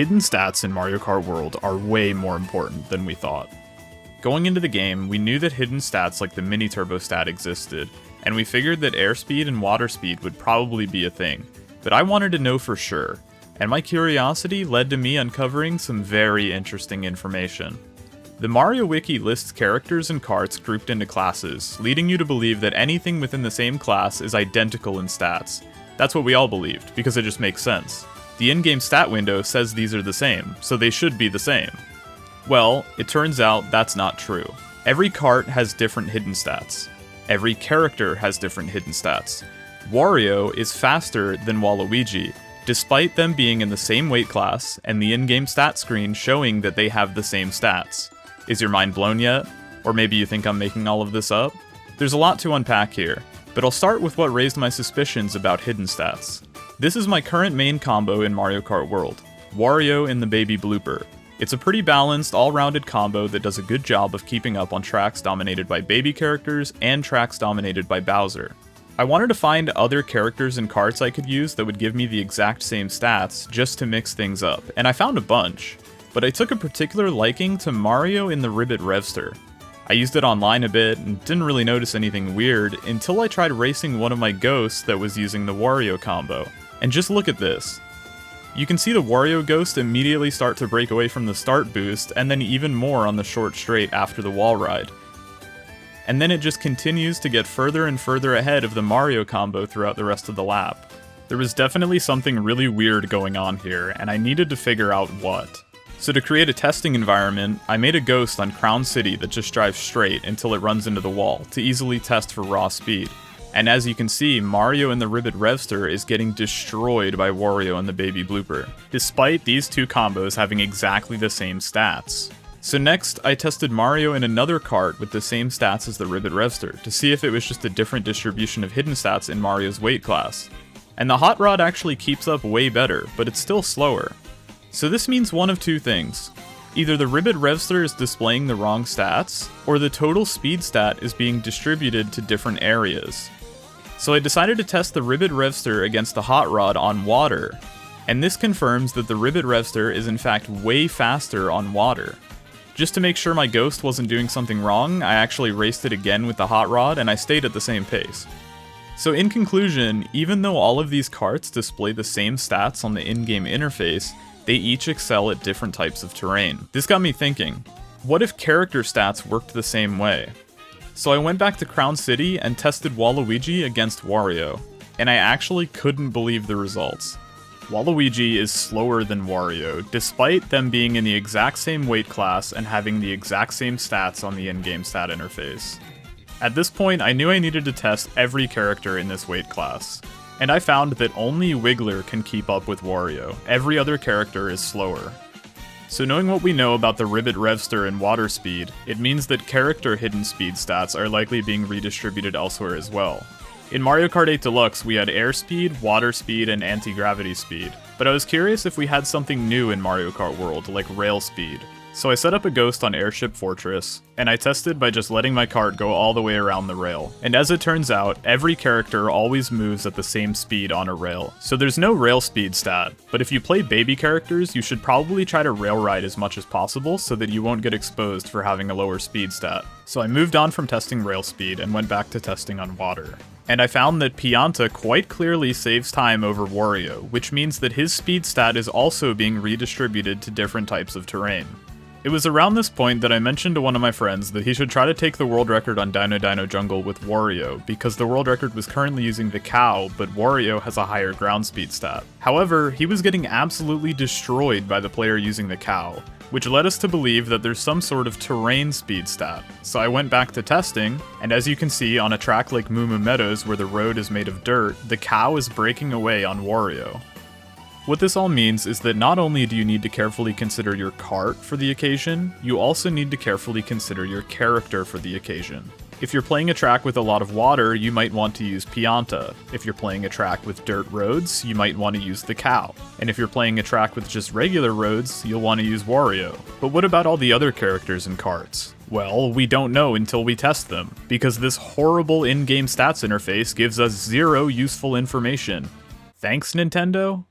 Hidden stats in Mario Kart World are way more important than we thought. Going into the game, we knew that hidden stats like the mini turbo stat existed, and we figured that airspeed and water speed would probably be a thing, but I wanted to know for sure, and my curiosity led to me uncovering some very interesting information. The Mario Wiki lists characters and carts grouped into classes, leading you to believe that anything within the same class is identical in stats. That's what we all believed, because it just makes sense. The in-game stat window says these are the same, so they should be the same. Well, it turns out that's not true. Every cart has different hidden stats. Every character has different hidden stats. Wario is faster than Waluigi, despite them being in the same weight class and the in-game stat screen showing that they have the same stats. Is your mind blown yet? Or maybe you think I'm making all of this up? There's a lot to unpack here, but I'll start with what raised my suspicions about hidden stats. This is my current main combo in Mario Kart World, Wario in the Baby Blooper. It's a pretty balanced, all-rounded combo that does a good job of keeping up on tracks dominated by baby characters and tracks dominated by Bowser. I wanted to find other characters and carts I could use that would give me the exact same stats just to mix things up, and I found a bunch. But I took a particular liking to Mario in the Ribbit Revster. I used it online a bit and didn't really notice anything weird until I tried racing one of my ghosts that was using the Wario combo. And just look at this. You can see the Wario ghost immediately start to break away from the start boost, and then even more on the short straight after the wall ride. And then it just continues to get further and further ahead of the Mario combo throughout the rest of the lap. There was definitely something really weird going on here, and I needed to figure out what. So to create a testing environment, I made a ghost on Crown City that just drives straight until it runs into the wall to easily test for raw speed. And as you can see, Mario in the Ribbit Revster is getting destroyed by Wario in the Baby Blooper, despite these two combos having exactly the same stats. So next, I tested Mario in another cart with the same stats as the Ribbit Revster, to see if it was just a different distribution of hidden stats in Mario's weight class. And the Hot Rod actually keeps up way better, but it's still slower. So this means one of two things. Either the Ribbit Revster is displaying the wrong stats, or the total speed stat is being distributed to different areas. So I decided to test the Ribbit Revster against the Hot Rod on water, and this confirms that the Ribbit Revster is in fact way faster on water. Just to make sure my ghost wasn't doing something wrong, I actually raced it again with the Hot Rod and I stayed at the same pace. So in conclusion, even though all of these carts display the same stats on the in-game interface, they each excel at different types of terrain. This got me thinking, what if character stats worked the same way? So I went back to Crown City and tested Waluigi against Wario, and I actually couldn't believe the results. Waluigi is slower than Wario, despite them being in the exact same weight class and having the exact same stats on the in-game stat interface. At this point, I knew I needed to test every character in this weight class, and I found that only Wiggler can keep up with Wario. Every other character is slower. So knowing what we know about the Ribbit Revster and water speed, it means that character hidden speed stats are likely being redistributed elsewhere as well. In Mario Kart 8 Deluxe, we had airspeed, water speed, and anti-gravity speed, but I was curious if we had something new in Mario Kart World, like rail speed. So I set up a ghost on Airship Fortress, and I tested by just letting my cart go all the way around the rail. And as it turns out, every character always moves at the same speed on a rail, so there's no rail speed stat. But if you play baby characters, you should probably try to rail ride as much as possible so that you won't get exposed for having a lower speed stat. So I moved on from testing rail speed and went back to testing on water. And I found that Pianta quite clearly saves time over Wario, which means that his speed stat is also being redistributed to different types of terrain. It was around this point that I mentioned to one of my friends that he should try to take the world record on Dino Dino Jungle with Wario, because the world record was currently using the cow, but Wario has a higher ground speed stat. However, he was getting absolutely destroyed by the player using the cow, which led us to believe that there's some sort of terrain speed stat. So I went back to testing, and as you can see on a track like Moo Moo Meadows where the road is made of dirt, the cow is breaking away on Wario. What this all means is that not only do you need to carefully consider your cart for the occasion, you also need to carefully consider your character for the occasion. If you're playing a track with a lot of water, you might want to use Pianta. If you're playing a track with dirt roads, you might want to use the cow. And if you're playing a track with just regular roads, you'll want to use Wario. But what about all the other characters and carts? Well, we don't know until we test them, because this horrible in-game stats interface gives us zero useful information. Thanks, Nintendo?